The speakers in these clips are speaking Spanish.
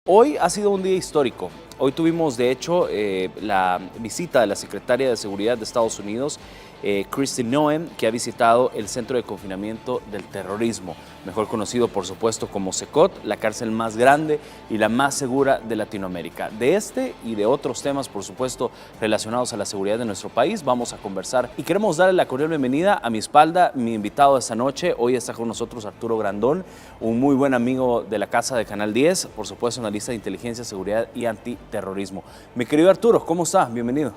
Hoy ha sido un día histórico. Hoy tuvimos, de hecho, la visita de la secretaria de Seguridad de Estados Unidos, Kristi Noem, que ha visitado el Centro de Confinamiento del Terrorismo, mejor conocido, por supuesto, como CECOT, la cárcel más grande y la más segura de Latinoamérica. De este y de otros temas, por supuesto, relacionados a la seguridad de nuestro país, vamos a conversar. Y queremos darle la cordial bienvenida a mi espalda, mi invitado de esta noche. Hoy está con nosotros Arturo Grandón, un muy buen amigo de la casa de Canal 10, por supuesto, analista de inteligencia, seguridad y antiterrorismo. Mi querido Arturo, ¿cómo estás? Bienvenido.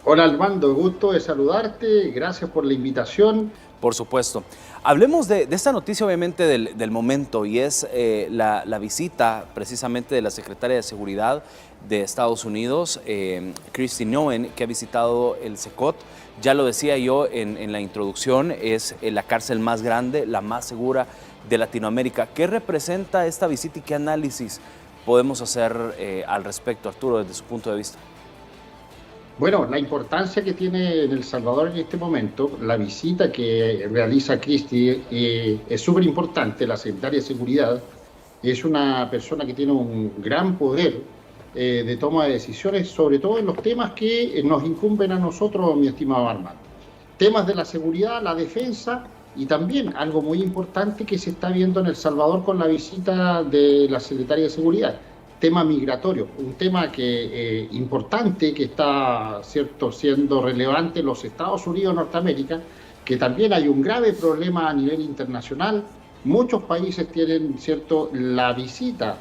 Hola Armando, gusto de saludarte, gracias por la invitación. Por supuesto. Hablemos de esta noticia, obviamente, del momento, y es la visita precisamente de la secretaria de Seguridad de Estados Unidos, Kristi Noem, que ha visitado el CECOT. Ya lo decía yo en la introducción, es la cárcel más grande, la más segura de Latinoamérica. ¿Qué representa esta visita y qué análisis podemos hacer al respecto, Arturo, desde su punto de vista? Bueno, la importancia que tiene en El Salvador en este momento, la visita que realiza Kristi es súper importante. La secretaria de Seguridad es una persona que tiene un gran poder de toma de decisiones, sobre todo en los temas que nos incumben a nosotros, mi estimado Armando. Temas de la seguridad, la defensa y también algo muy importante que se está viendo en El Salvador con la visita de la secretaria de Seguridad, tema migratorio, un tema importante que está siendo relevante en los Estados Unidos de Norteamérica, que también hay un grave problema a nivel internacional. Muchos países tienen la visita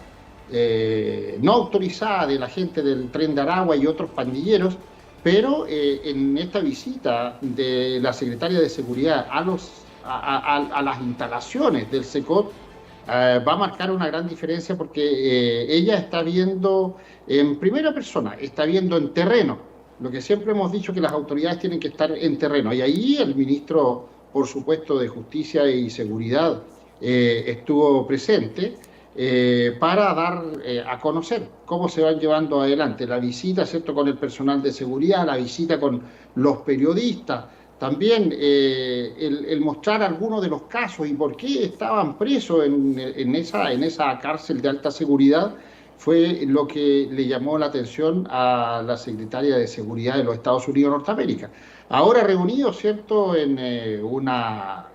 no autorizada de la gente del Tren de Aragua y otros pandilleros, pero en esta visita de la secretaria de Seguridad a las instalaciones del CECOT, va a marcar una gran diferencia porque ella está viendo en primera persona, está viendo en terreno, lo que siempre hemos dicho, que las autoridades tienen que estar en terreno. Y ahí el ministro, por supuesto, de Justicia y Seguridad estuvo presente para dar a conocer cómo se van llevando adelante la visita, ¿cierto?, con el personal de seguridad, la visita con los periodistas. También el mostrar algunos de los casos y por qué estaban presos en esa cárcel de alta seguridad fue lo que le llamó la atención a la secretaria de Seguridad de los Estados Unidos de Norteamérica. Ahora reunidos, ¿cierto?, en una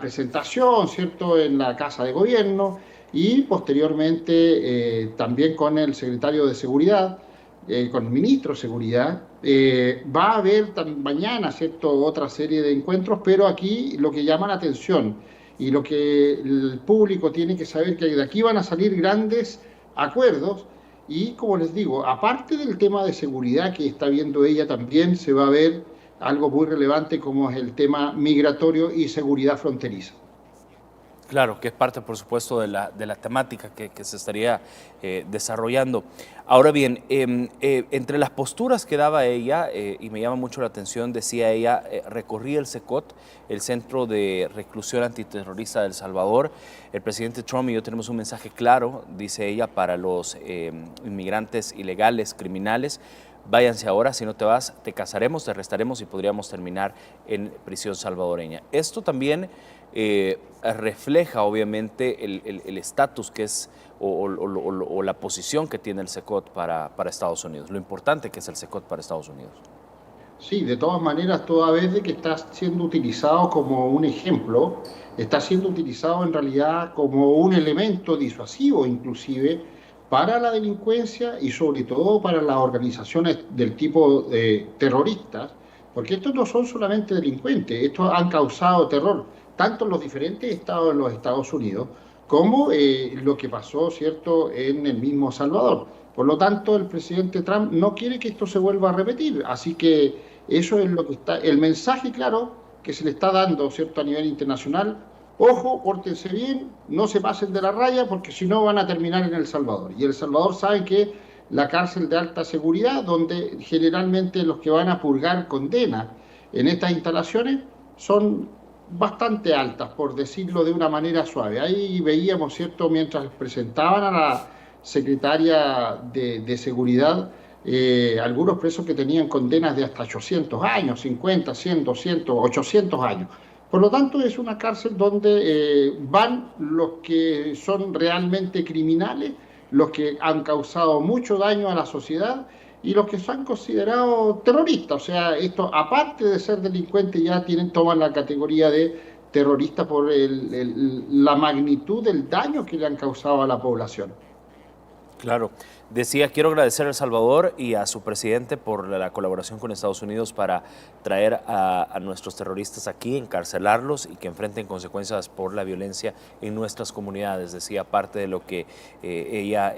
presentación, ¿cierto?, en la Casa de Gobierno, y posteriormente también con el secretario de Seguridad, con el ministro de Seguridad. Va a haber mañana, ¿cierto?, otra serie de encuentros, pero aquí lo que llama la atención y lo que el público tiene que saber, que de aquí van a salir grandes acuerdos. Y como les digo, aparte del tema de seguridad que está viendo ella, también se va a ver algo muy relevante como es el tema migratorio y seguridad fronteriza. Claro, que es parte, por supuesto, de la temática que se estaría desarrollando. Ahora bien, entre las posturas que daba ella, y me llama mucho la atención, decía ella, recorrí el CECOT, el Centro de Reclusión Antiterrorista de El Salvador. El presidente Trump y yo tenemos un mensaje claro, dice ella, para los inmigrantes ilegales, criminales. Váyanse ahora, si no te vas, te casaremos, te arrestaremos y podríamos terminar en prisión salvadoreña. Esto también refleja, obviamente, el estatus que es o la posición que tiene el CECOT para Estados Unidos, lo importante que es el CECOT para Estados Unidos. Sí, de todas maneras, toda vez de que está siendo utilizado como un ejemplo, está siendo utilizado en realidad como un elemento disuasivo, inclusive para la delincuencia y sobre todo para las organizaciones del tipo terroristas, porque estos no son solamente delincuentes, estos han causado terror tanto en los diferentes estados de los Estados Unidos como lo que pasó, ¿cierto?, en el mismo Salvador. Por lo tanto, el presidente Trump no quiere que esto se vuelva a repetir, así que eso es lo que está, el mensaje claro que se le está dando, ¿cierto?, a nivel internacional. Ojo, pórtense bien, no se pasen de la raya, porque si no van a terminar en El Salvador. Y El Salvador sabe que la cárcel de alta seguridad, donde generalmente los que van a purgar condena en estas instalaciones son bastante altas, por decirlo de una manera suave. Ahí veíamos, ¿cierto?, mientras presentaban a la secretaria de Seguridad, algunos presos que tenían condenas de hasta 800 años, 50, 100, 200, 800 años. Por lo tanto, es una cárcel donde van los que son realmente criminales, los que han causado mucho daño a la sociedad y los que se han considerado terroristas. O sea, esto, aparte de ser delincuentes, ya toman la categoría de terrorista por la magnitud del daño que le han causado a la población. Claro. Decía, quiero agradecer a El Salvador y a su presidente por la colaboración con Estados Unidos para traer a nuestros terroristas aquí, encarcelarlos y que enfrenten consecuencias por la violencia en nuestras comunidades. Decía, parte de lo que ella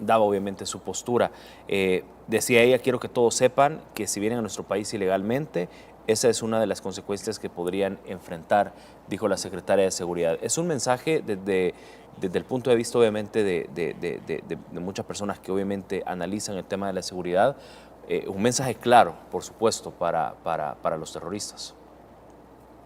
daba obviamente su postura. Decía ella, quiero que todos sepan que si vienen a nuestro país ilegalmente, esa es una de las consecuencias que podrían enfrentar, dijo la secretaria de Seguridad. Es un mensaje desde el punto de vista, obviamente, de muchas personas que obviamente analizan el tema de la seguridad, un mensaje claro, por supuesto, para los terroristas.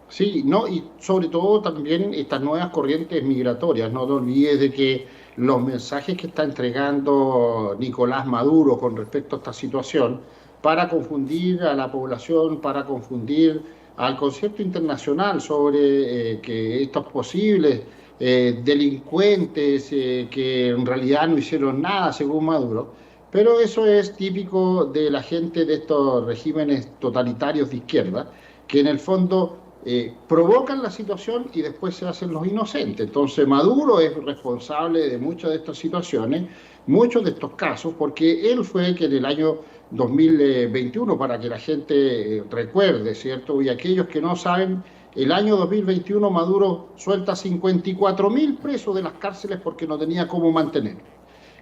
Sí, no, y sobre todo también estas nuevas corrientes migratorias. No te olvides de que los mensajes que está entregando Nicolás Maduro con respecto a esta situación para confundir a la población, para confundir al concierto internacional sobre que estos posibles delincuentes que en realidad no hicieron nada según Maduro, pero eso es típico de la gente de estos regímenes totalitarios de izquierda, que en el fondo provocan la situación y después se hacen los inocentes. Entonces Maduro es responsable de muchas de estas situaciones, muchos de estos casos, porque él fue que en el año 2021, para que la gente recuerde, ¿cierto? Y aquellos que no saben, el año 2021 Maduro suelta 54.000 presos de las cárceles porque no tenía cómo mantener.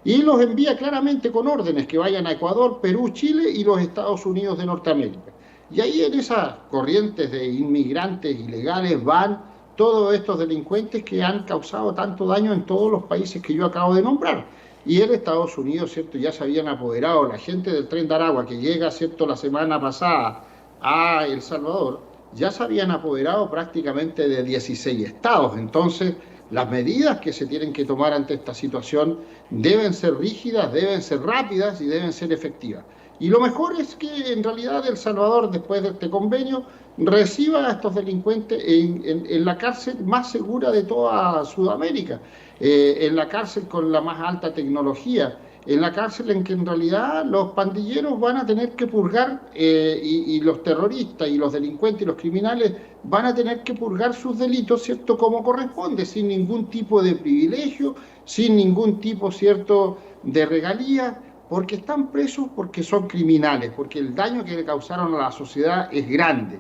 Y los envía claramente con órdenes que vayan a Ecuador, Perú, Chile y los Estados Unidos de Norteamérica. Y ahí en esas corrientes de inmigrantes ilegales van todos estos delincuentes que han causado tanto daño en todos los países que yo acabo de nombrar. Y en Estados Unidos, ¿cierto? Ya se habían apoderado la gente del Tren de Aragua que llega, ¿cierto?, la semana pasada a El Salvador, ya se habían apoderado prácticamente de 16 estados. Entonces, las medidas que se tienen que tomar ante esta situación deben ser rígidas, deben ser rápidas y deben ser efectivas. Y lo mejor es que en realidad El Salvador, después de este convenio, reciba a estos delincuentes en la cárcel más segura de toda Sudamérica, en la cárcel con la más alta tecnología, en la cárcel en que en realidad los pandilleros van a tener que purgar y los terroristas y los delincuentes y los criminales van a tener que purgar sus delitos, ¿cierto?, como corresponde, sin ningún tipo de privilegio, sin ningún tipo, ¿cierto?, de regalía, porque están presos porque son criminales, porque el daño que le causaron a la sociedad es grande.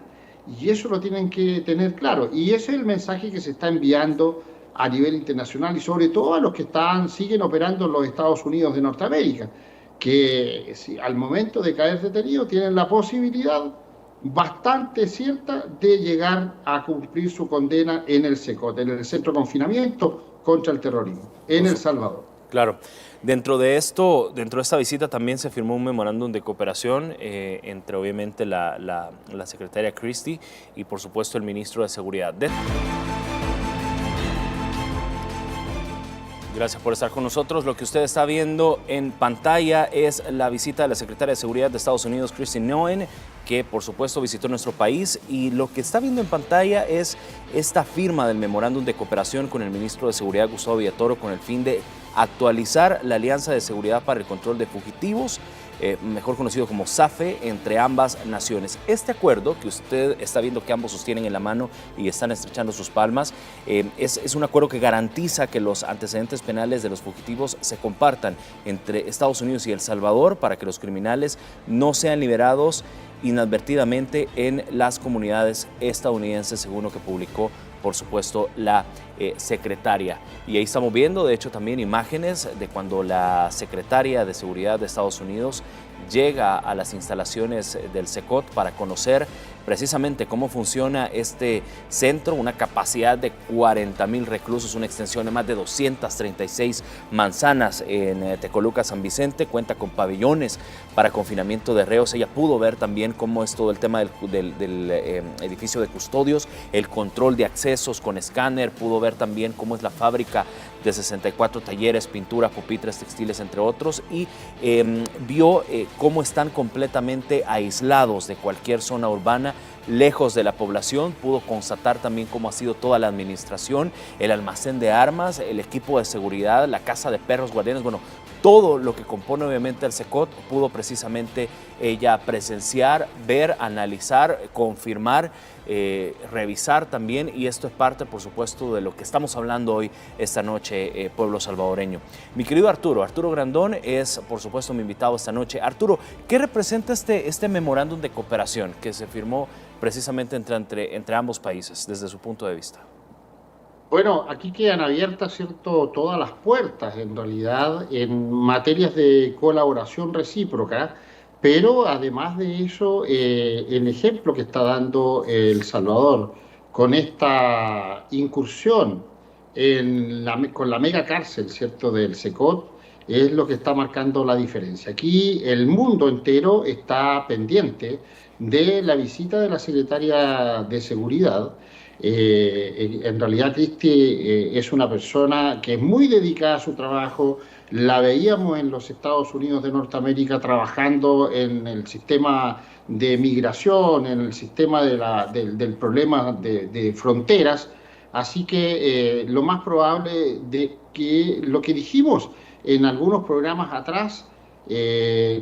Y eso lo tienen que tener claro. Y ese es el mensaje que se está enviando a nivel internacional y sobre todo a los que siguen operando en los Estados Unidos de Norteamérica, que al momento de caer detenidos tienen la posibilidad bastante cierta de llegar a cumplir su condena en el CECOT, en el Centro de Confinamiento contra el Terrorismo, en El Salvador. Claro. Dentro de esta visita también se firmó un memorándum de cooperación entre obviamente la secretaria Christie y por supuesto el ministro de Seguridad. Gracias por estar con nosotros. Lo que usted está viendo en pantalla es la visita de la secretaria de Seguridad de Estados Unidos, Kristi Noem, que por supuesto visitó nuestro país, y lo que está viendo en pantalla es esta firma del memorándum de cooperación con el ministro de Seguridad, Gustavo Villatoro, con el fin de actualizar la Alianza de Seguridad para el Control de Fugitivos, mejor conocido como SAFE, entre ambas naciones. Este acuerdo que usted está viendo que ambos sostienen en la mano y están estrechando sus palmas, es un acuerdo que garantiza que los antecedentes penales de los fugitivos se compartan entre Estados Unidos y El Salvador para que los criminales no sean liberados inadvertidamente en las comunidades estadounidenses, según lo que publicó, por supuesto, la secretaria. Y ahí estamos viendo, de hecho, también imágenes de cuando la secretaria de Seguridad de Estados Unidos llega a las instalaciones del CECOT para conocer precisamente cómo funciona este centro, una capacidad de 40,000 reclusos, una extensión de más de 236 manzanas en Tecoluca, San Vicente, cuenta con pabellones para confinamiento de reos. Ella pudo ver también cómo es todo el tema del edificio de custodios, el control de accesos con escáner, pudo ver también cómo es la fábrica de 64 talleres, pintura, pupitres, textiles, entre otros, y vio cómo están completamente aislados de cualquier zona urbana lejos de la población, pudo constatar también cómo ha sido toda la administración, el almacén de armas, el equipo de seguridad, la casa de perros guardianes, bueno, todo lo que compone obviamente el SECOT, pudo precisamente ella presenciar, ver, analizar, confirmar, revisar también, y esto es parte, por supuesto, de lo que estamos hablando hoy, esta noche, pueblo salvadoreño. Mi querido Arturo Grandón es, por supuesto, mi invitado esta noche. Arturo, ¿qué representa este memorándum de cooperación que se firmó precisamente entre ambos países, desde su punto de vista? Bueno, aquí quedan abiertas, ¿cierto?, todas las puertas, en realidad, en materias de colaboración recíproca, pero además de eso, el ejemplo que está dando El Salvador con esta incursión con la mega cárcel, ¿cierto?, del SECOT, es lo que está marcando la diferencia. Aquí el mundo entero está pendiente de la visita de la secretaria de Seguridad. En realidad Cristi es una persona que es muy dedicada a su trabajo. La veíamos en los Estados Unidos de Norteamérica trabajando en el sistema de migración, en el sistema del problema de fronteras. Así que lo más probable de que lo que dijimos en algunos programas atrás,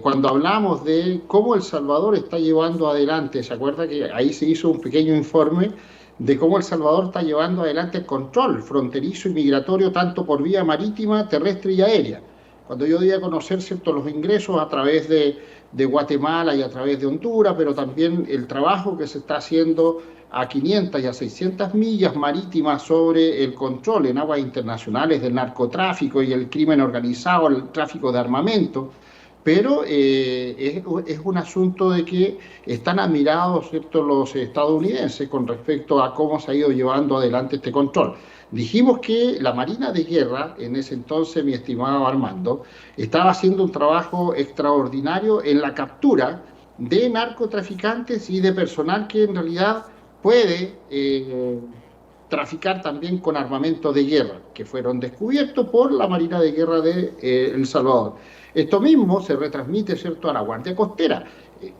cuando hablamos de cómo El Salvador está llevando adelante, ¿se acuerda que ahí se hizo un pequeño informe de cómo El Salvador está llevando adelante el control fronterizo y migratorio tanto por vía marítima, terrestre y aérea? Cuando yo di a conocer, ¿cierto?, los ingresos a través de Guatemala y a través de Honduras, pero también el trabajo que se está haciendo a 500 y a 600 millas marítimas sobre el control en aguas internacionales del narcotráfico y el crimen organizado, el tráfico de armamento. Pero es un asunto de que están admirados, ¿cierto?, los estadounidenses con respecto a cómo se ha ido llevando adelante este control. Dijimos que la Marina de Guerra, en ese entonces, mi estimado Armando, estaba haciendo un trabajo extraordinario en la captura de narcotraficantes y de personal que en realidad puede traficar también con armamento de guerra, que fueron descubiertos por la Marina de Guerra de El Salvador. Esto mismo se retransmite, ¿cierto?, a la Guardia Costera.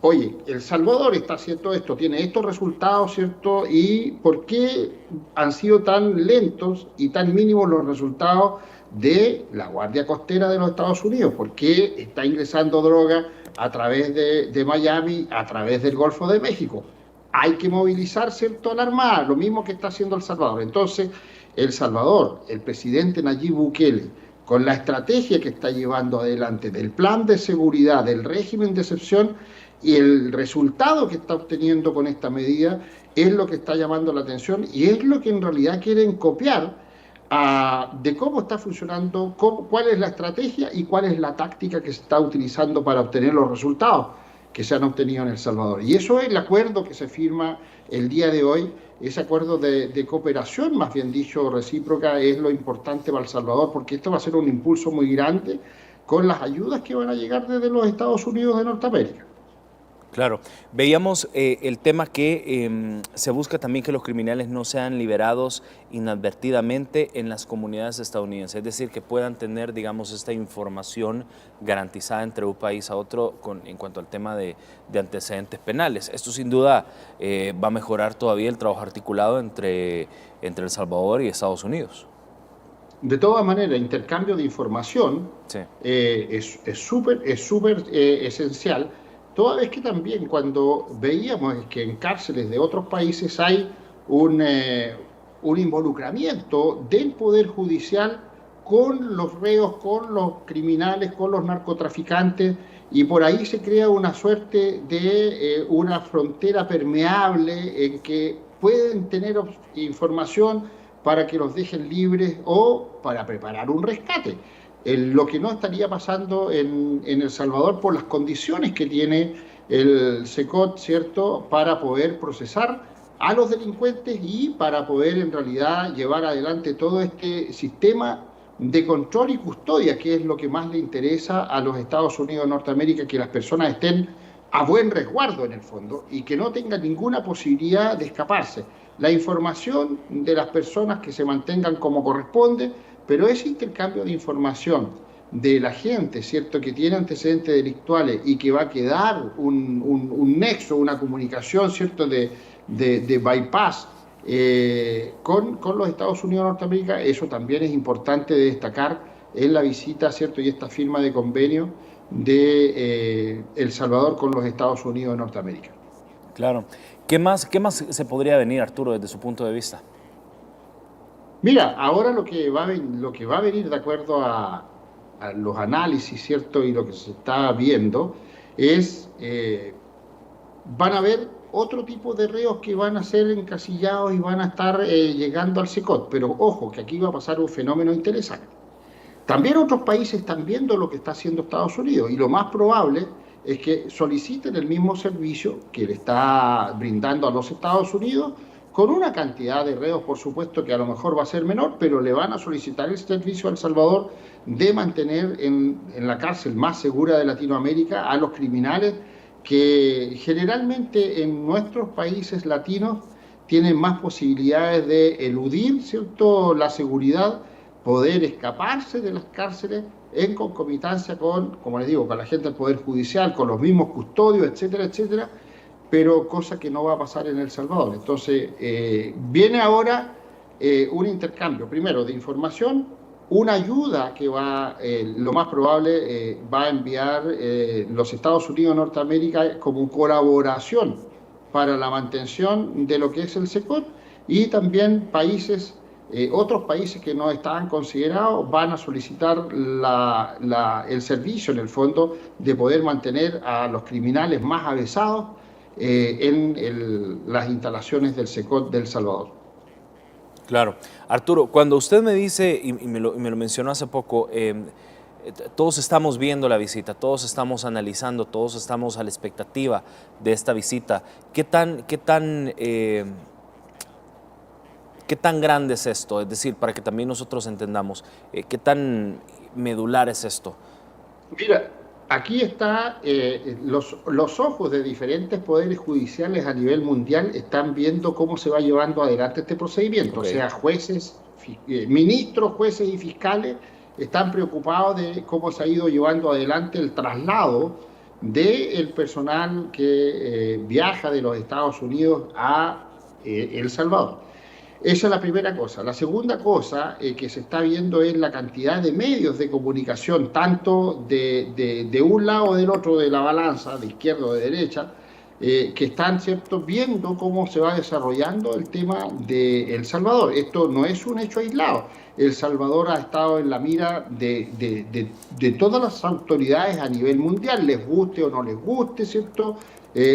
Oye, El Salvador está haciendo esto, tiene estos resultados, ¿cierto? ¿Y por qué han sido tan lentos y tan mínimos los resultados de la Guardia Costera de los Estados Unidos? ¿Por qué está ingresando droga a través de Miami, a través del Golfo de México? Hay que movilizar, ¿cierto?, a la Armada, lo mismo que está haciendo El Salvador. Entonces, El Salvador, el presidente Nayib Bukele, con la estrategia que está llevando adelante del plan de seguridad, del régimen de excepción y el resultado que está obteniendo con esta medida, es lo que está llamando la atención y es lo que en realidad quieren copiar de cómo está funcionando, cuál es la estrategia y cuál es la táctica que se está utilizando para obtener los resultados que se han obtenido en El Salvador. Y eso es el acuerdo que se firma el día de hoy, ese acuerdo de cooperación, más bien dicho, recíproca, es lo importante para El Salvador, porque esto va a ser un impulso muy grande con las ayudas que van a llegar desde los Estados Unidos de Norteamérica. Claro, veíamos el tema que se busca también que los criminales no sean liberados inadvertidamente en las comunidades estadounidenses, es decir, que puedan tener, digamos, esta información garantizada entre un país a otro en cuanto al tema de antecedentes penales. Esto sin duda va a mejorar todavía el trabajo articulado entre El Salvador y Estados Unidos. De todas maneras, intercambio de información sí. Es súper esencial. Toda vez que también cuando veíamos que en cárceles de otros países hay un involucramiento del Poder Judicial con los reos, con los criminales, con los narcotraficantes, y por ahí se crea una suerte de una frontera permeable en que pueden tener información para que los dejen libres o para preparar un rescate. Lo que no estaría pasando en El Salvador por las condiciones que tiene el SECOT, ¿cierto?, para poder procesar a los delincuentes y para poder en realidad llevar adelante todo este sistema de control y custodia, que es lo que más le interesa a los Estados Unidos de Norteamérica, que las personas estén a buen resguardo en el fondo y que no tengan ninguna posibilidad de escaparse. La información de las personas que se mantengan como corresponde, pero ese intercambio de información de la gente, ¿cierto?, que tiene antecedentes delictuales y que va a quedar un nexo, una comunicación, ¿cierto?, de de bypass con los Estados Unidos de Norteamérica. Eso también es importante de destacar en la visita, ¿cierto? Y esta firma de convenio de El Salvador con los Estados Unidos de Norteamérica. Claro. Qué más se podría venir, Arturo, desde su punto de vista? Mira, ahora lo que va a venir de acuerdo a los análisis, ¿cierto? Y lo que se está viendo es, van a haber otro tipo de reos que van a ser encasillados y van a estar llegando al SECOT. Pero ojo, que aquí va a pasar un fenómeno interesante. También otros países están viendo lo que está haciendo Estados Unidos y lo más probable es que soliciten el mismo servicio que le está brindando a los Estados Unidos con una cantidad de reos, por supuesto, que a lo mejor va a ser menor, pero le van a solicitar el servicio a El Salvador de mantener en la cárcel más segura de Latinoamérica a los criminales que generalmente en nuestros países latinos tienen más posibilidades de eludir, ¿cierto?, la seguridad, poder escaparse de las cárceles en concomitancia con, como les digo, con la gente del Poder Judicial, con los mismos custodios, etcétera, etcétera, pero cosa que no va a pasar en El Salvador. Entonces, viene ahora un intercambio, primero, de información, una ayuda que va, lo más probable, va a enviar los Estados Unidos de Norteamérica como colaboración para la mantención de lo que es el SECOT, y también países, otros países que no estaban considerados van a solicitar el servicio, en el fondo, de poder mantener a los criminales más avesados las instalaciones del SECOT de El Salvador. Claro. Arturo, cuando usted me dice, y me lo mencionó hace poco, todos estamos viendo la visita, todos estamos analizando, todos estamos a la expectativa de esta visita. ¿Qué tan grande es esto? Es decir, para que también nosotros entendamos, ¿qué tan medular es esto? Mira, aquí está, los ojos de diferentes poderes judiciales a nivel mundial están viendo cómo se va llevando adelante este procedimiento. Okay. O sea, jueces, ministros, jueces y fiscales están preocupados de cómo se ha ido llevando adelante el traslado del personal que viaja de los Estados Unidos a El Salvador. Esa es la primera cosa. La segunda cosa que se está viendo es la cantidad de medios de comunicación, tanto de un lado o del otro de la balanza, de izquierda o de derecha, que están, ¿cierto?, viendo cómo se va desarrollando el tema de El Salvador. Esto no es un hecho aislado. El Salvador ha estado en la mira de todas las autoridades a nivel mundial, les guste o no les guste, ¿cierto?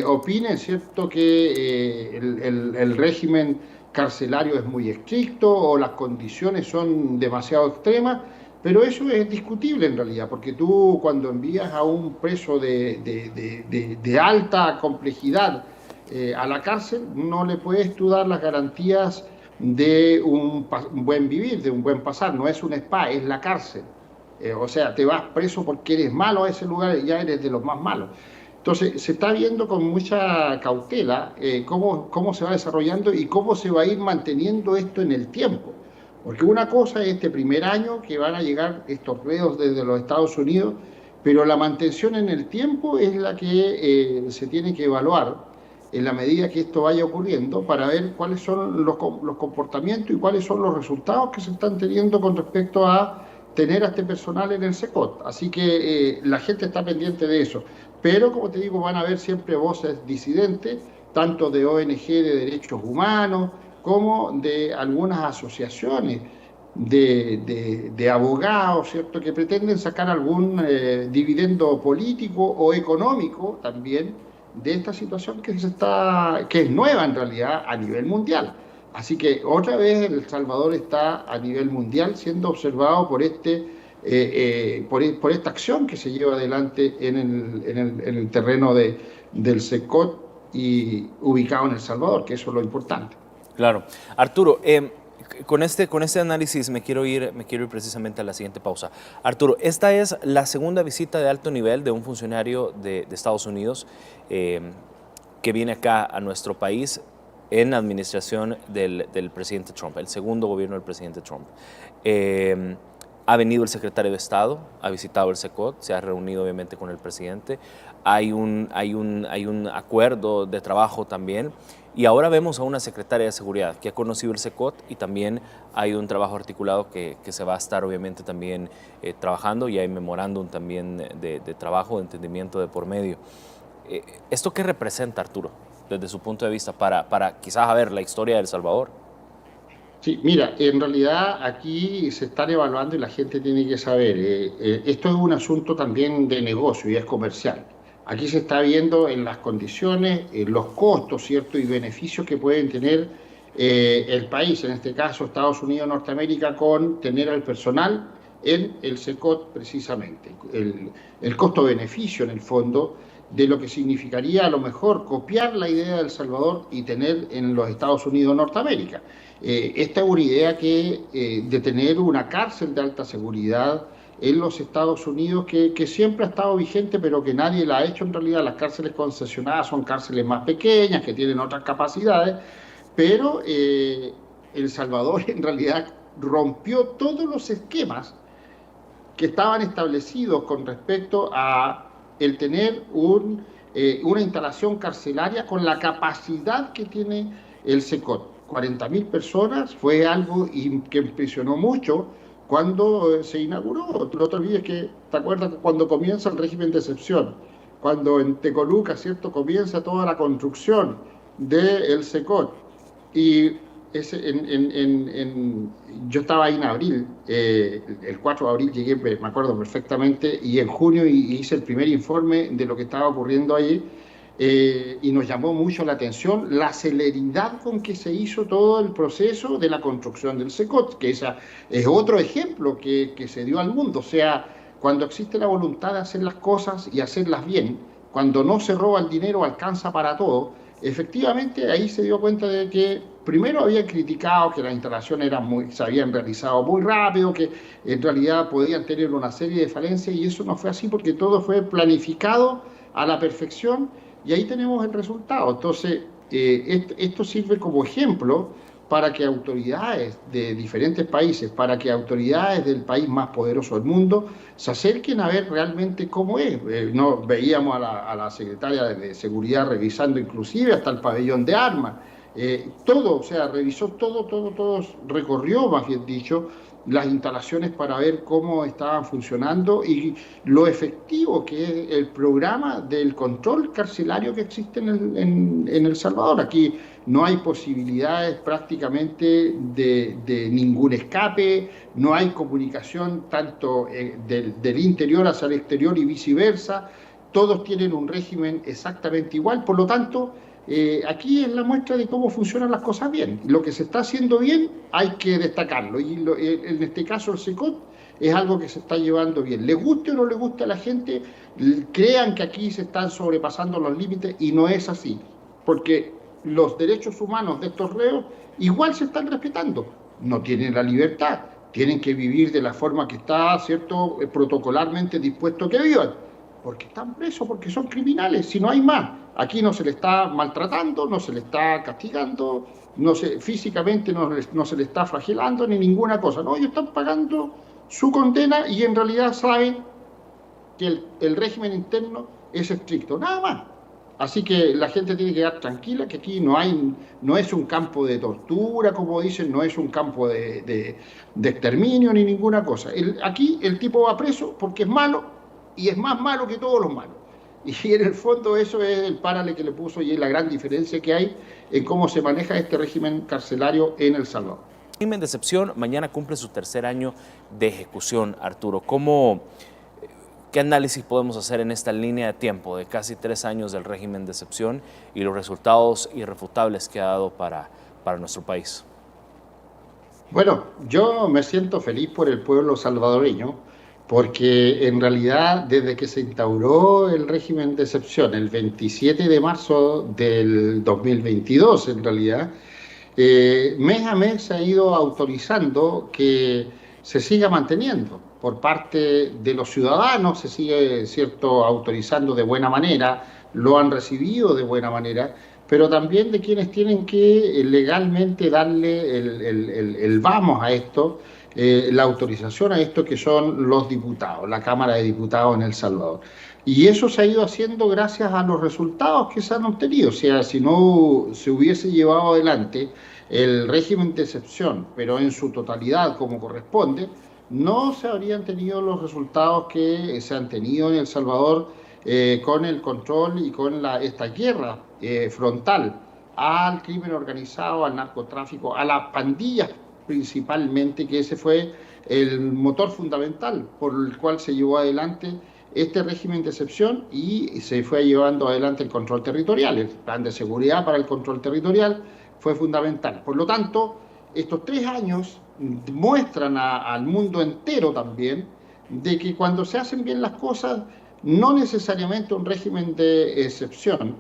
Opinen, ¿cierto?, que el régimen carcelario es muy estricto o las condiciones son demasiado extremas, pero eso es discutible en realidad, porque tú cuando envías a un preso de alta complejidad a la cárcel, no le puedes tú dar las garantías de un buen vivir, de un buen pasar. No es un spa, es la cárcel. O sea, te vas preso porque eres malo a ese lugar y ya eres de los más malos. Entonces, se está viendo con mucha cautela cómo se va desarrollando y cómo se va a ir manteniendo esto en el tiempo. Porque una cosa es este primer año que van a llegar estos reos desde los Estados Unidos, pero la mantención en el tiempo es la que se tiene que evaluar en la medida que esto vaya ocurriendo para ver cuáles son los comportamientos y cuáles son los resultados que se están teniendo con respecto a tener a este personal en el SECOT. Así que la gente está pendiente de eso. Pero, como te digo, van a haber siempre voces disidentes, tanto de ONG de derechos humanos como de algunas asociaciones de abogados, ¿cierto?, que pretenden sacar algún dividendo político o económico también de esta situación que es nueva en realidad a nivel mundial. Así que otra vez El Salvador está a nivel mundial siendo observado por por esta acción que se lleva adelante en el terreno del SECOT y ubicado en El Salvador, que eso es lo importante. Claro. Arturo, con este análisis me quiero ir precisamente a la siguiente pausa. Arturo, esta es la segunda visita de alto nivel de un funcionario de Estados Unidos que viene acá a nuestro país en administración del presidente Trump, el segundo gobierno del presidente Trump. Ha venido el secretario de Estado, ha visitado el SECOT, se ha reunido obviamente con el presidente. Hay un acuerdo de trabajo también. Y ahora vemos a una secretaria de Seguridad que ha conocido el SECOT y también hay un trabajo articulado que se va a estar obviamente también trabajando, y hay memorándum también de trabajo, de entendimiento de por medio. ¿Esto qué representa, Arturo, desde su punto de vista, para quizás a ver la historia de El Salvador? Sí, mira, en realidad aquí se están evaluando y la gente tiene que saber, esto es un asunto también de negocio y es comercial. Aquí se está viendo en las condiciones, los costos, ¿cierto? Y beneficios que pueden tener el país, en este caso Estados Unidos, Norteamérica, con tener al personal en el SECOT precisamente. El costo-beneficio en el fondo de lo que significaría a lo mejor copiar la idea de El Salvador y tener en los Estados Unidos, Norteamérica. Esta es una idea de tener una cárcel de alta seguridad en los Estados Unidos que siempre ha estado vigente, pero que nadie la ha hecho en realidad. Las cárceles concesionadas son cárceles más pequeñas, que tienen otras capacidades, pero El Salvador en realidad rompió todos los esquemas que estaban establecidos con respecto a el tener una instalación carcelaria con la capacidad que tiene el SECOT. 40.000 personas fue algo que impresionó mucho cuando se inauguró. No te olvides que, ¿te acuerdas cuando comienza el régimen de excepción? Cuando en Tecoluca, ¿cierto?, comienza toda la construcción del SECOT. Y yo estaba ahí en abril, el 4 de abril llegué, me acuerdo perfectamente, y en junio hice el primer informe de lo que estaba ocurriendo ahí, y nos llamó mucho la atención la celeridad con que se hizo todo el proceso de la construcción del SECOT, que esa es otro ejemplo que se dio al mundo. O sea, cuando existe la voluntad de hacer las cosas y hacerlas bien, cuando no se roba el dinero, alcanza para todo. Efectivamente, ahí se dio cuenta de que primero habían criticado que las instalaciones se habían realizado muy rápido, que en realidad podían tener una serie de falencias, y eso no fue así porque todo fue planificado a la perfección, y ahí tenemos el resultado. Entonces, esto sirve como ejemplo para que autoridades de diferentes países, para que autoridades del país más poderoso del mundo se acerquen a ver realmente cómo es. No, veíamos a la secretaria de Seguridad revisando inclusive hasta el pabellón de armas. Todo, o sea, revisó todo, recorrió, más bien dicho, las instalaciones para ver cómo estaban funcionando y lo efectivo que es el programa del control carcelario que existe en El Salvador. Aquí no hay posibilidades prácticamente de ningún escape, no hay comunicación tanto del interior hacia el exterior y viceversa. Todos tienen un régimen exactamente igual, por lo tanto, aquí es la muestra de cómo funcionan las cosas bien. Lo que se está haciendo bien hay que destacarlo, y en este caso el SECOT es algo que se está llevando bien. Le guste o no le guste a la gente, crean que aquí se están sobrepasando los límites, y no es así, porque los derechos humanos de estos reos igual se están respetando. No tienen la libertad, tienen que vivir de la forma que está, ¿cierto?, protocolarmente dispuesto que vivan, porque están presos, porque son criminales, si no hay más. Aquí no se le está maltratando, no se le está castigando, físicamente no se le está flagelando ni ninguna cosa. No, ellos están pagando su condena y en realidad saben que el régimen interno es estricto, nada más. Así que la gente tiene que quedar tranquila, que aquí no es un campo de tortura, como dicen, no es un campo de exterminio ni ninguna cosa. Aquí el tipo va preso porque es malo, y es más malo que todos los malos. Y en el fondo eso es el paralelo que le puso, y es la gran diferencia que hay en cómo se maneja este régimen carcelario en El Salvador. El régimen de excepción mañana cumple su tercer año de ejecución, Arturo. ¿Qué análisis podemos hacer en esta línea de tiempo de casi 3 años del régimen de excepción y los resultados irrefutables que ha dado para nuestro país? Bueno, yo me siento feliz por el pueblo salvadoreño, porque en realidad desde que se instauró el régimen de excepción, el 27 de marzo del 2022 en realidad, mes a mes se ha ido autorizando que se siga manteniendo por parte de los ciudadanos, se sigue, cierto, autorizando de buena manera, lo han recibido de buena manera, pero también de quienes tienen que legalmente darle el vamos a esto, la autorización a esto, que son los diputados, la Cámara de Diputados en El Salvador. Y eso se ha ido haciendo gracias a los resultados que se han obtenido. O sea, si no se hubiese llevado adelante el régimen de excepción, pero en su totalidad como corresponde, no se habrían tenido los resultados que se han tenido en El Salvador, con el control y con esta guerra frontal al crimen organizado, al narcotráfico, a las pandillas principalmente, que ese fue el motor fundamental por el cual se llevó adelante este régimen de excepción y se fue llevando adelante el control territorial. El plan de seguridad para el control territorial fue fundamental. Por lo tanto, estos 3 años muestran al mundo entero también de que cuando se hacen bien las cosas, no necesariamente un régimen de excepción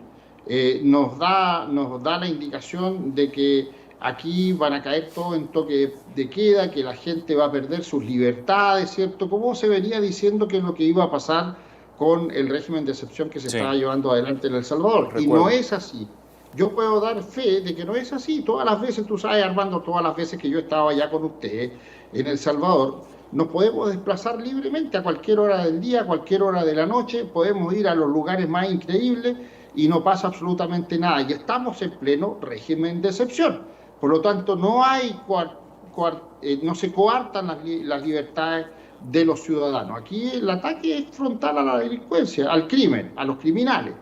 nos da la indicación de que aquí van a caer todo en toque de queda, que la gente va a perder sus libertades, ¿cierto? Como se venía diciendo que es lo que iba a pasar con el régimen de excepción que se estaba llevando adelante en El Salvador. Y no es así. Yo puedo dar fe de que no es así. Todas las veces, tú sabes, Armando, todas las veces que yo estaba allá con usted en El Salvador, nos podemos desplazar libremente a cualquier hora del día, a cualquier hora de la noche, podemos ir a los lugares más increíbles y no pasa absolutamente nada. Y estamos en pleno régimen de excepción. Por lo tanto, no se coartan las libertades de los ciudadanos. Aquí el ataque es frontal a la delincuencia, al crimen, a los criminales.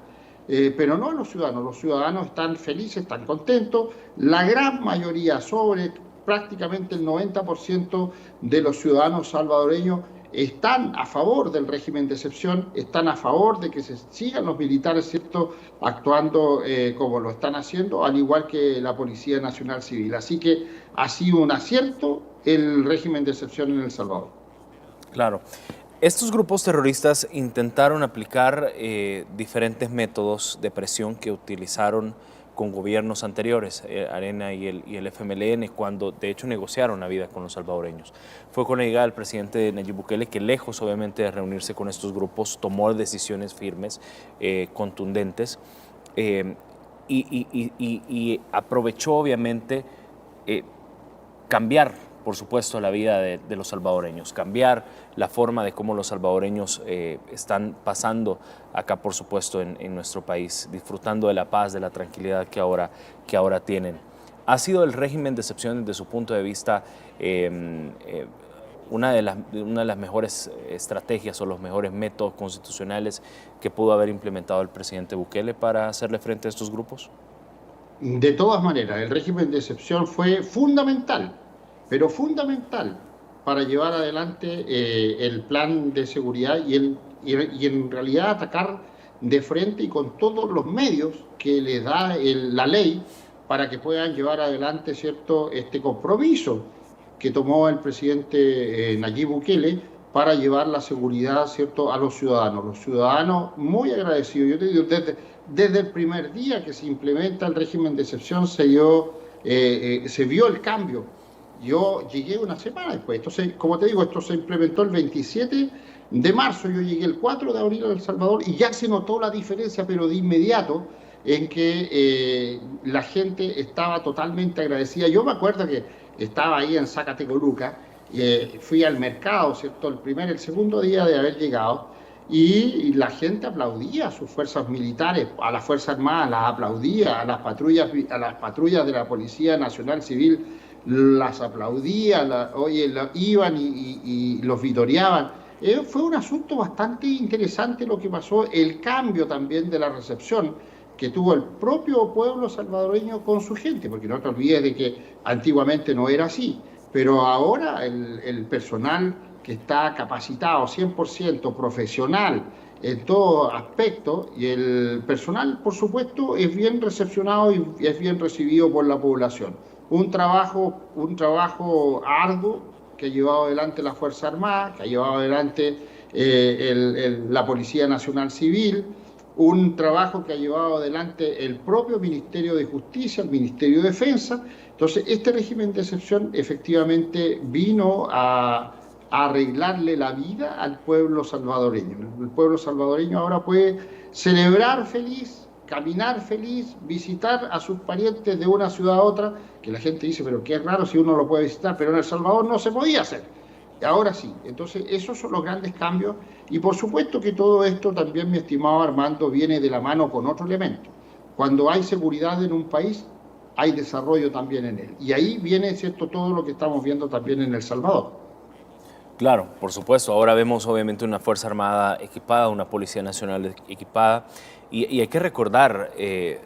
Pero no a los ciudadanos. Los ciudadanos están felices, están contentos. La gran mayoría, sobre prácticamente el 90% de los ciudadanos salvadoreños, están a favor del régimen de excepción, están a favor de que se sigan los militares, ¿cierto?, actuando como lo están haciendo, al igual que la Policía Nacional Civil. Así que ha sido un acierto el régimen de excepción en El Salvador. Claro. Estos grupos terroristas intentaron aplicar diferentes métodos de presión que utilizaron con gobiernos anteriores, Arena y el FMLN, cuando de hecho negociaron la vida con los salvadoreños. Fue con la llegada del presidente Nayib Bukele que, lejos obviamente de reunirse con estos grupos, tomó decisiones firmes, contundentes, y aprovechó obviamente cambiar, por supuesto, la vida de los salvadoreños, cambiar la forma de cómo los salvadoreños están pasando acá, por supuesto, en nuestro país, disfrutando de la paz, de la tranquilidad que ahora tienen. ¿Ha sido el régimen de excepción, desde su punto de vista, una de las mejores estrategias o los mejores métodos constitucionales que pudo haber implementado el presidente Bukele para hacerle frente a estos grupos? De todas maneras, el régimen de excepción fue fundamental, pero fundamental para llevar adelante el plan de seguridad y en realidad atacar de frente y con todos los medios que les da la ley para que puedan llevar adelante, ¿cierto?, este compromiso que tomó el presidente Nayib Bukele para llevar la seguridad, ¿cierto?, a los ciudadanos. Los ciudadanos muy agradecidos. Yo te digo, desde el primer día que se implementa el régimen de excepción se vio el cambio. Yo llegué una semana después. Entonces, como te digo, esto se implementó el 27 de marzo. Yo llegué el 4 de abril a El Salvador y ya se notó la diferencia, pero de inmediato, en que la gente estaba totalmente agradecida. Yo me acuerdo que estaba ahí en Zacatecoluca, fui al mercado, ¿cierto?, el segundo día de haber llegado, y la gente aplaudía a sus fuerzas militares, a las Fuerzas Armadas las aplaudía, a las patrullas de la Policía Nacional Civil las aplaudía, iban y los vitoreaban. Fue un asunto bastante interesante lo que pasó, el cambio también de la recepción que tuvo el propio pueblo salvadoreño con su gente, porque no te olvides de que antiguamente no era así, pero ahora el personal que está capacitado 100% profesional en todo aspecto, y el personal, por supuesto, es bien recepcionado y es bien recibido por la población. Un trabajo arduo que ha llevado adelante la Fuerza Armada, que ha llevado adelante la Policía Nacional Civil, un trabajo que ha llevado adelante el propio Ministerio de Justicia, el Ministerio de Defensa. Entonces, este régimen de excepción efectivamente vino a arreglarle la vida al pueblo salvadoreño. El pueblo salvadoreño ahora puede celebrar feliz caminar feliz, visitar a sus parientes de una ciudad a otra, que la gente dice, pero qué raro si uno lo puede visitar, pero en El Salvador no se podía hacer. Ahora sí. Entonces, esos son los grandes cambios. Y por supuesto que todo esto también, mi estimado Armando, viene de la mano con otro elemento. Cuando hay seguridad en un país, hay desarrollo también en él. Y ahí viene, ¿cierto?, todo lo que estamos viendo también en El Salvador. Claro, por supuesto. Ahora vemos obviamente una Fuerza Armada equipada, una Policía Nacional equipada. Y hay que recordar,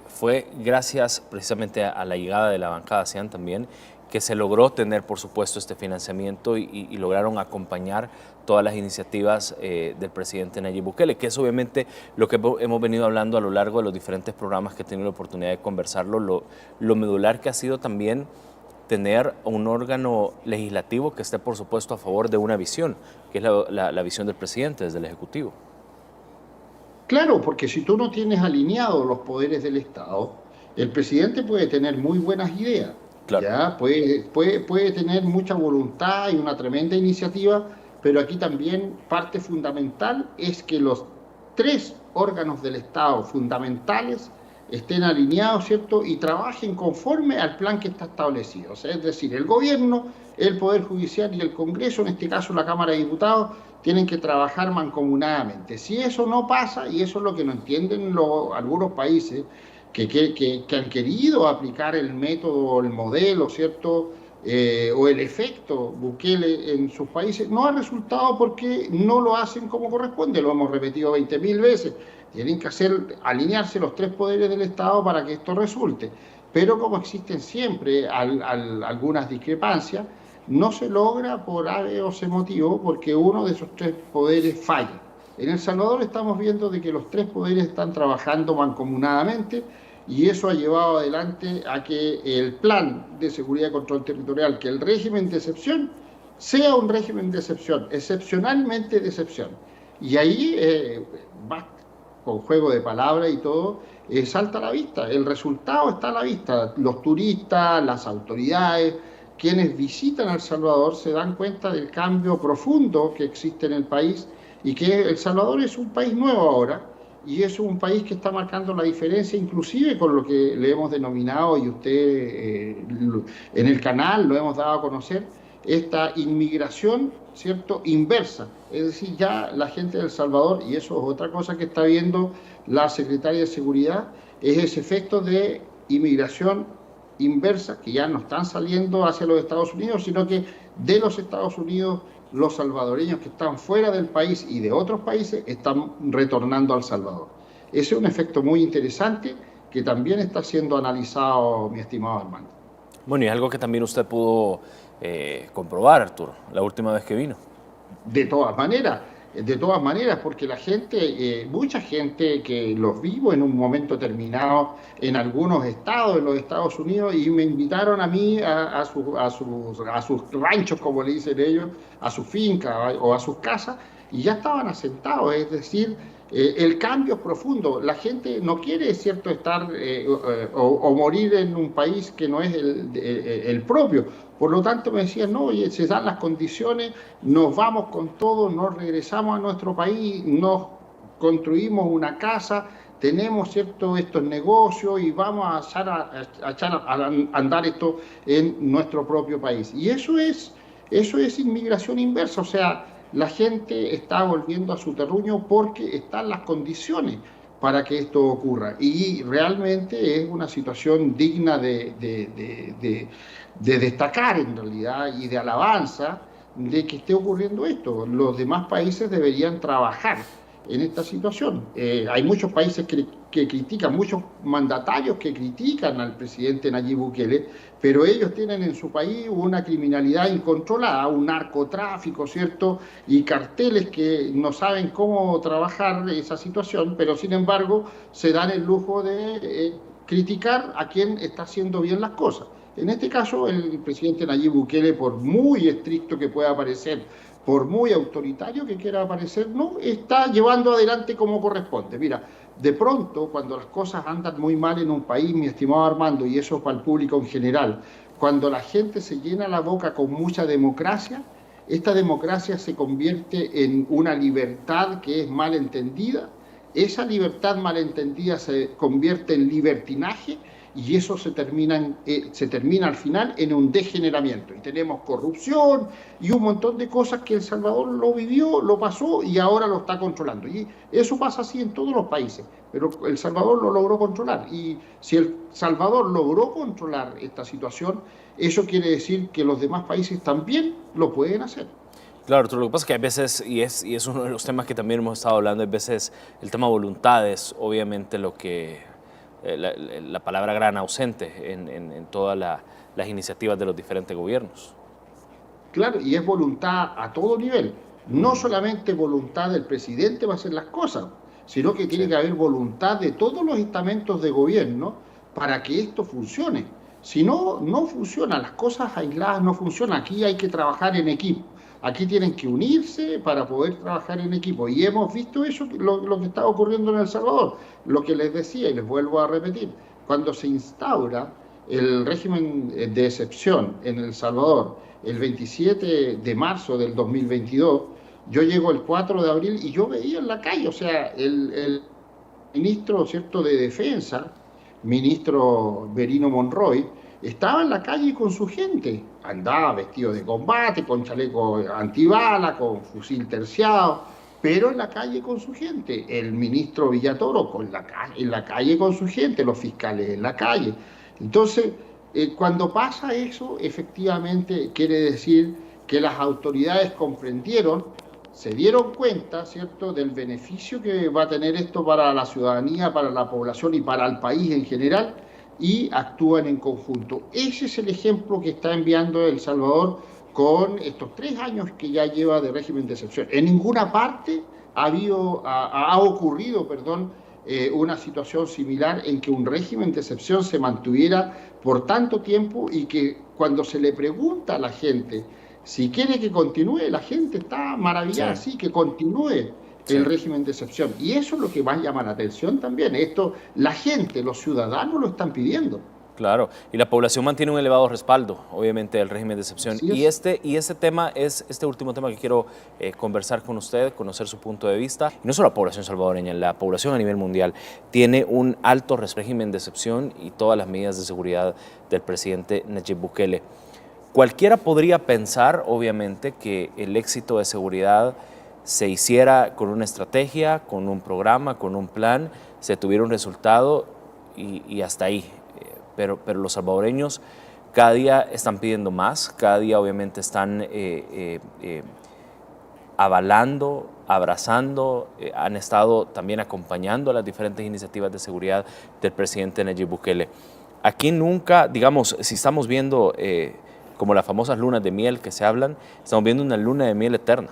fue gracias precisamente a la llegada de la bancada CIAN también, que se logró tener, por supuesto, este financiamiento y lograron acompañar todas las iniciativas del presidente Nayib Bukele, que es obviamente lo que hemos venido hablando a lo largo de los diferentes programas que he tenido la oportunidad de conversarlo, lo medular que ha sido también tener un órgano legislativo que esté, por supuesto, a favor de una visión, que es la visión del presidente desde el Ejecutivo. Claro, porque si tú no tienes alineados los poderes del Estado, el presidente puede tener muy buenas ideas, Claro. ya puede tener mucha voluntad y una tremenda iniciativa, pero aquí también parte fundamental es que los tres órganos del Estado fundamentales estén alineados, ¿cierto? Y trabajen conforme al plan que está establecido. O sea, es decir, el gobierno, el Poder Judicial y el Congreso, en este caso la Cámara de Diputados, tienen que trabajar mancomunadamente. Si eso no pasa, y eso es lo que no entienden algunos países que han querido aplicar el método, el modelo, ¿cierto? O el efecto Bukele en sus países, no ha resultado porque no lo hacen como corresponde, lo hemos repetido 20.000 veces. Tienen que alinearse los tres poderes del Estado para que esto resulte. Pero como existen siempre algunas discrepancias, no se logra por A, B o C motivo porque uno de esos tres poderes falla. En El Salvador estamos viendo de que los tres poderes están trabajando mancomunadamente y eso ha llevado adelante a que el plan de seguridad y control territorial, que el régimen de excepción, sea un régimen de excepción, excepcionalmente de excepción. Y ahí va con juego de palabras y todo, salta a la vista, el resultado está a la vista. Los turistas, las autoridades, quienes visitan El Salvador se dan cuenta del cambio profundo que existe en el país y que El Salvador es un país nuevo ahora y es un país que está marcando la diferencia inclusive con lo que le hemos denominado y usted en el canal lo hemos dado a conocer, esta inmigración, ¿cierto?, inversa. Es decir, ya la gente de El Salvador, y eso es otra cosa que está viendo la secretaria de Seguridad, es ese efecto de inmigración inversa, que ya no están saliendo hacia los Estados Unidos, sino que de los Estados Unidos los salvadoreños que están fuera del país y de otros países están retornando al Salvador. Ese es un efecto muy interesante que también está siendo analizado, mi estimado Armando. Bueno, y algo que también usted pudo comprobar, Arturo, la última vez que vino. De todas maneras, porque la gente, mucha gente que los vivo en un momento determinado en algunos estados, en los Estados Unidos, y me invitaron a mí a sus ranchos, como le dicen ellos, a su finca o a sus casas, y ya estaban asentados, es decir, el cambio es profundo. La gente no quiere, cierto, estar o morir en un país que no es el propio. Por lo tanto, me decían, no, oye, se dan las condiciones, nos vamos con todo, nos regresamos a nuestro país, nos construimos una casa, tenemos, cierto, estos negocios y vamos a echar a andar esto en nuestro propio país. Y eso es inmigración inversa, o sea, la gente está volviendo a su terruño porque están las condiciones para que esto ocurra. Y realmente es una situación digna de destacar en realidad y de alabanza de que esté ocurriendo esto. Los demás países deberían trabajar en esta situación. Hay muchos países que critican, muchos mandatarios que critican al presidente Nayib Bukele, pero ellos tienen en su país una criminalidad incontrolada, un narcotráfico, ¿cierto? Y carteles que no saben cómo trabajar esa situación, pero sin embargo se dan el lujo de criticar a quien está haciendo bien las cosas. En este caso, el presidente Nayib Bukele, por muy estricto que pueda parecer, por muy autoritario que quiera parecer, no está llevando adelante como corresponde. Mira, de pronto, cuando las cosas andan muy mal en un país, mi estimado Armando, y eso es para el público en general, cuando la gente se llena la boca con mucha democracia, esta democracia se convierte en una libertad que es mal entendida esa libertad malentendida se convierte en libertinaje y eso se termina al final en un degeneramiento. Y tenemos corrupción y un montón de cosas que El Salvador lo vivió, lo pasó y ahora lo está controlando. Y eso pasa así en todos los países, pero El Salvador lo logró controlar. Y si El Salvador logró controlar esta situación, eso quiere decir que los demás países también lo pueden hacer. Claro, lo que pasa es que hay veces, y es uno de los temas que también hemos estado hablando, hay veces el tema voluntades, obviamente lo que, la palabra gran ausente en todas las iniciativas de los diferentes gobiernos. Claro, y es voluntad a todo nivel. No solamente voluntad del presidente va a hacer las cosas, sino que tiene Sí, que haber voluntad de todos los estamentos de gobierno para que esto funcione. Si no, no funciona, las cosas aisladas no funcionan. Aquí hay que trabajar en equipo. Aquí tienen que unirse para poder trabajar en equipo. Y hemos visto eso, lo que está ocurriendo en El Salvador. Lo que les decía y les vuelvo a repetir, cuando se instaura el régimen de excepción en El Salvador el 27 de marzo del 2022, yo llego el 4 de abril y yo veía en la calle, o sea, el ministro, ¿cierto?, de Defensa, ministro Merino Monroy, estaba en la calle con su gente, andaba vestido de combate, con chaleco antibala, con fusil terciado, pero en la calle con su gente. El ministro Villatoro en la calle con su gente, los fiscales en la calle. Entonces, cuando pasa eso, efectivamente quiere decir que las autoridades comprendieron, se dieron cuenta, ¿cierto?, del beneficio que va a tener esto para la ciudadanía, para la población y para el país en general, y actúan en conjunto. Ese es el ejemplo que está enviando El Salvador con estos 3 años que ya lleva de régimen de excepción. En ninguna parte ha ocurrido, una situación similar en que un régimen de excepción se mantuviera por tanto tiempo y que cuando se le pregunta a la gente si quiere que continúe, la gente está maravillada, sí, sí, que continúe el sí. régimen de excepción. Y eso es lo que más llama la atención también. Esto, la gente, los ciudadanos lo están pidiendo. Claro, y la población mantiene un elevado respaldo, obviamente, del régimen de excepción. Así es. Y ese tema es este último tema que quiero conversar con usted, conocer su punto de vista. Y no solo la población salvadoreña, la población a nivel mundial tiene un alto régimen de excepción y todas las medidas de seguridad del presidente Nayib Bukele. Cualquiera podría pensar, obviamente, que el éxito de seguridad se hiciera con una estrategia, con un programa, con un plan, se tuviera un resultado y hasta ahí. Pero los salvadoreños cada día están pidiendo más, cada día obviamente están avalando, abrazando, han estado también acompañando las diferentes iniciativas de seguridad del presidente Nayib Bukele. Aquí nunca, digamos, si estamos viendo como las famosas lunas de miel que se hablan, estamos viendo una luna de miel eterna.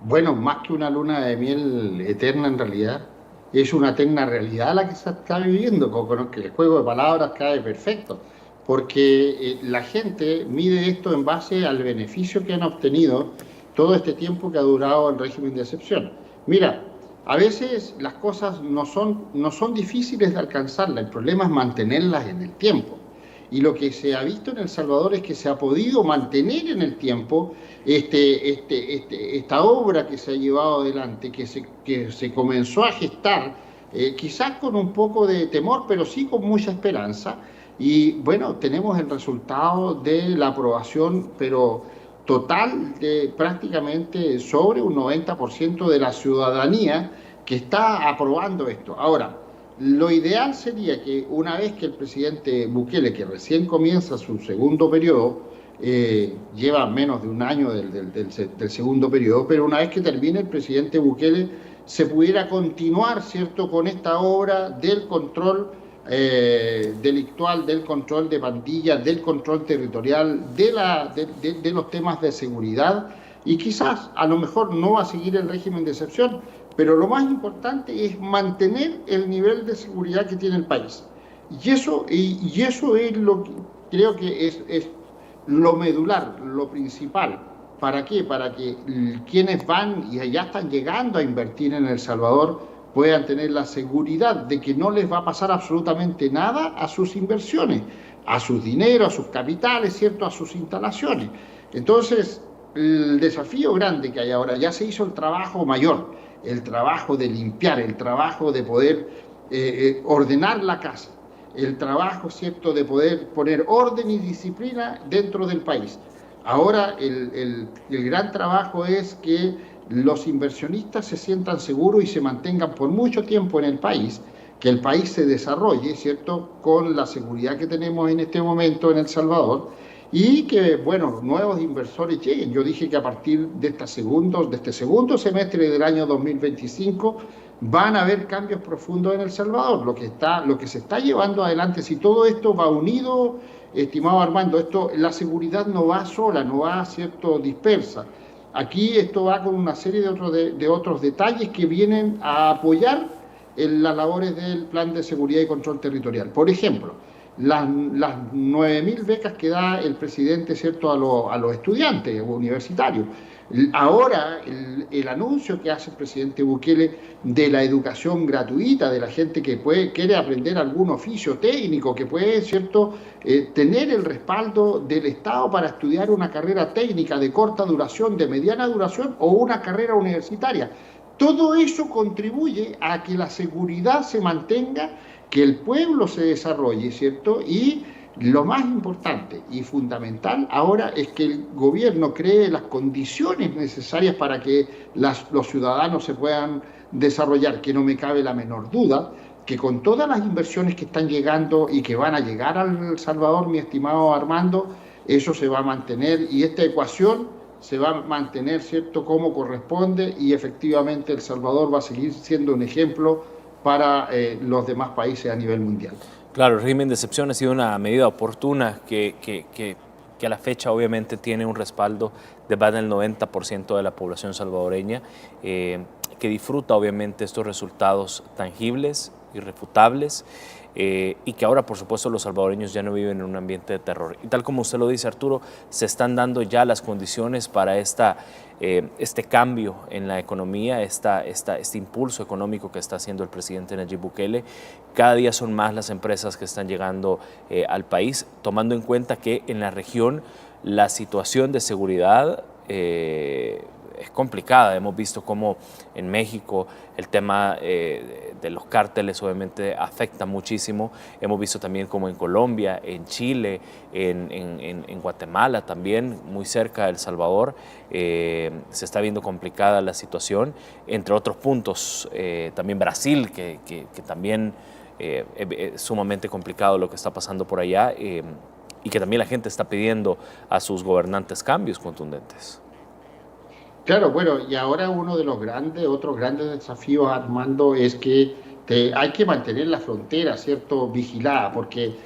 Bueno, más que una luna de miel eterna en realidad, es una eterna realidad la que se está viviendo, con que el juego de palabras cae perfecto, porque la gente mide esto en base al beneficio que han obtenido todo este tiempo que ha durado el régimen de excepción. Mira, a veces las cosas no son difíciles de alcanzarlas, el problema es mantenerlas en el tiempo. Y lo que se ha visto en El Salvador es que se ha podido mantener en el tiempo esta obra que se ha llevado adelante, que se comenzó a gestar, quizás con un poco de temor, pero sí con mucha esperanza. Y bueno, tenemos el resultado de la aprobación, pero total, de prácticamente sobre un 90% de la ciudadanía que está aprobando esto. Ahora, lo ideal sería que una vez que el presidente Bukele, que recién comienza su segundo periodo, lleva menos de un año del segundo periodo, pero una vez que termine el presidente Bukele, se pudiera continuar, ¿cierto?, con esta obra del control delictual, del control de pandillas, del control territorial, de los temas de seguridad, y quizás a lo mejor no va a seguir el régimen de excepción, pero lo más importante es mantener el nivel de seguridad que tiene el país. Y eso es lo que creo que es lo medular, lo principal. ¿Para qué? Para que quienes van y ya están llegando a invertir en El Salvador puedan tener la seguridad de que no les va a pasar absolutamente nada a sus inversiones, a sus dineros, a sus capitales, ¿cierto?, a sus instalaciones. Entonces, el desafío grande que hay ahora, ya se hizo el trabajo mayor, el trabajo de limpiar, el trabajo de poder ordenar la casa, el trabajo, ¿cierto?, de poder poner orden y disciplina dentro del país. Ahora el gran trabajo es que los inversionistas se sientan seguros y se mantengan por mucho tiempo en el país, que el país se desarrolle, ¿cierto?, con la seguridad que tenemos en este momento en El Salvador y que, bueno, nuevos inversores lleguen. Yo dije que a partir de este segundo semestre del año 2025 van a haber cambios profundos en El Salvador. Lo que se está llevando adelante, si todo esto va unido, estimado Armando, la seguridad no va sola, no va, ¿cierto?, dispersa. Aquí esto va con una serie de otros detalles que vienen a apoyar en las labores del Plan de Seguridad y Control Territorial. Por ejemplo, las 9.000 becas que da el presidente, ¿cierto?, a los estudiantes universitarios. Ahora, el anuncio que hace el presidente Bukele de la educación gratuita, de la gente que quiere aprender algún oficio técnico, que puede, ¿cierto?, tener el respaldo del Estado para estudiar una carrera técnica de corta duración, de mediana duración o una carrera universitaria. Todo eso contribuye a que la seguridad se mantenga, que el pueblo se desarrolle, ¿cierto? Y lo más importante y fundamental ahora es que el gobierno cree las condiciones necesarias para que los ciudadanos se puedan desarrollar, que no me cabe la menor duda, que con todas las inversiones que están llegando y que van a llegar a El Salvador, mi estimado Armando, eso se va a mantener y esta ecuación se va a mantener, ¿cierto?, como corresponde y efectivamente El Salvador va a seguir siendo un ejemplo para los demás países a nivel mundial. Claro, el régimen de excepción ha sido una medida oportuna que a la fecha obviamente tiene un respaldo de más del 90% de la población salvadoreña, que disfruta obviamente estos resultados tangibles, irrefutables, y que ahora por supuesto los salvadoreños ya no viven en un ambiente de terror. Y tal como usted lo dice, Arturo, se están dando ya las condiciones para este cambio en la economía, este impulso económico que está haciendo el presidente Nayib Bukele. Cada día son más las empresas que están llegando al país, tomando en cuenta que en la región la situación de seguridad es complicada. Hemos visto cómo en México el tema de los cárteles obviamente afecta muchísimo. Hemos visto también como en Colombia, en Chile, en Guatemala también, muy cerca de El Salvador, se está viendo complicada la situación. Entre otros puntos, también Brasil, que también es sumamente complicado lo que está pasando por allá y que también la gente está pidiendo a sus gobernantes cambios contundentes. Claro, bueno, y ahora uno de los otros grandes desafíos, Armando, es que hay que mantener la frontera, ¿cierto?, vigilada, porque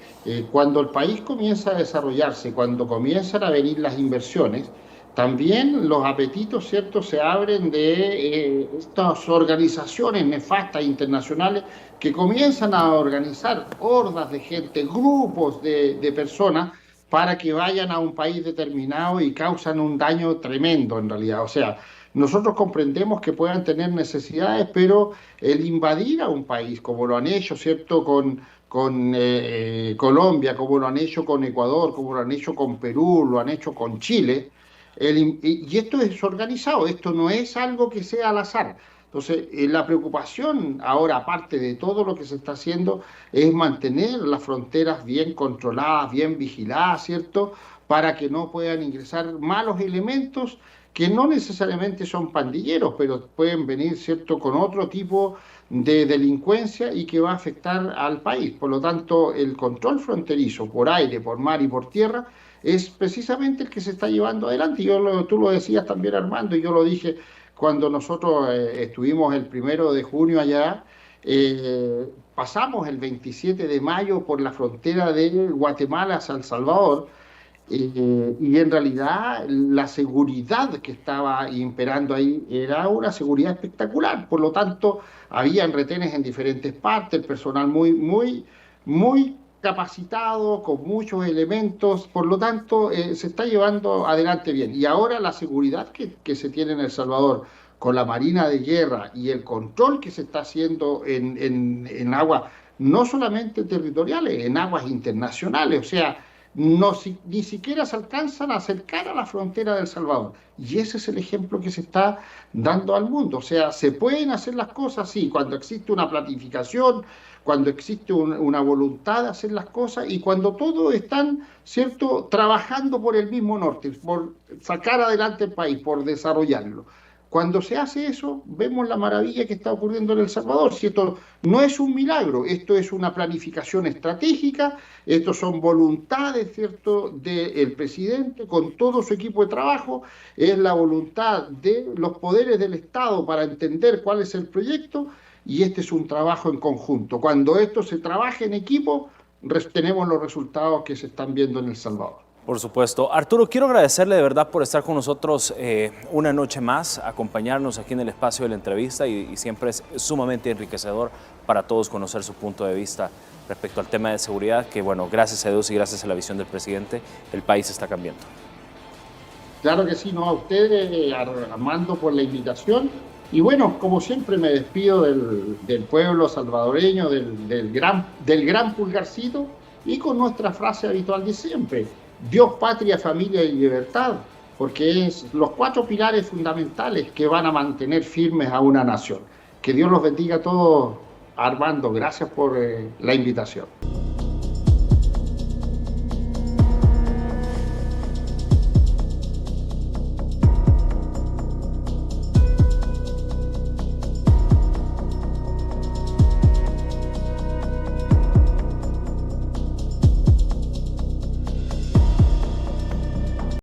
cuando el país comienza a desarrollarse, cuando comienzan a venir las inversiones, también los apetitos, ¿cierto?, se abren de estas organizaciones nefastas internacionales que comienzan a organizar hordas de gente, grupos de personas para que vayan a un país determinado y causan un daño tremendo en realidad. O sea, nosotros comprendemos que puedan tener necesidades, pero el invadir a un país, como lo han hecho, ¿cierto?, con Colombia, como lo han hecho con Ecuador, como lo han hecho con Perú, lo han hecho con Chile, y esto es organizado, esto no es algo que sea al azar. Entonces, la preocupación ahora, aparte de todo lo que se está haciendo, es mantener las fronteras bien controladas, bien vigiladas, ¿cierto? Para que no puedan ingresar malos elementos que no necesariamente son pandilleros, pero pueden venir, ¿cierto?, con otro tipo de delincuencia y que va a afectar al país. Por lo tanto, el control fronterizo por aire, por mar y por tierra es precisamente el que se está llevando adelante. Tú lo decías también, Armando, y yo lo dije cuando nosotros estuvimos el 1 de junio allá, pasamos el 27 de mayo por la frontera de Guatemala a San Salvador, y en realidad la seguridad que estaba imperando ahí era una seguridad espectacular. Por lo tanto, habían retenes en diferentes partes, el personal muy capacitado, con muchos elementos. Por lo tanto, se está llevando adelante bien. Y ahora la seguridad que se tiene en El Salvador con la Marina de Guerra y el control que se está haciendo en aguas no solamente territoriales, en aguas internacionales. O sea, ni siquiera se alcanzan a acercar a la frontera de El Salvador. Y ese es el ejemplo que se está dando al mundo. O sea, se pueden hacer las cosas, sí, cuando existe una planificación, cuando existe una voluntad de hacer las cosas y cuando todos están, ¿cierto?, trabajando por el mismo norte, por sacar adelante el país, por desarrollarlo. Cuando se hace eso, vemos la maravilla que está ocurriendo en El Salvador. Si esto no es un milagro, esto es una planificación estratégica, estos son voluntades, ¿cierto?, del presidente con todo su equipo de trabajo, es la voluntad de los poderes del Estado para entender cuál es el proyecto y este es un trabajo en conjunto. Cuando esto se trabaja en equipo, tenemos los resultados que se están viendo en El Salvador. Por supuesto. Arturo, quiero agradecerle de verdad por estar con nosotros una noche más, acompañarnos aquí en el espacio de la entrevista y siempre es sumamente enriquecedor para todos conocer su punto de vista respecto al tema de seguridad, que bueno, gracias a Dios y gracias a la visión del presidente, el país está cambiando. Claro que sí, no, a ustedes, Armando, por la invitación. Y bueno, como siempre me despido del pueblo salvadoreño, del gran Pulgarcito, y con nuestra frase habitual de siempre: Dios, patria, familia y libertad, porque es los 4 pilares fundamentales que van a mantener firmes a una nación. Que Dios los bendiga a todos, Armando. Gracias por la invitación.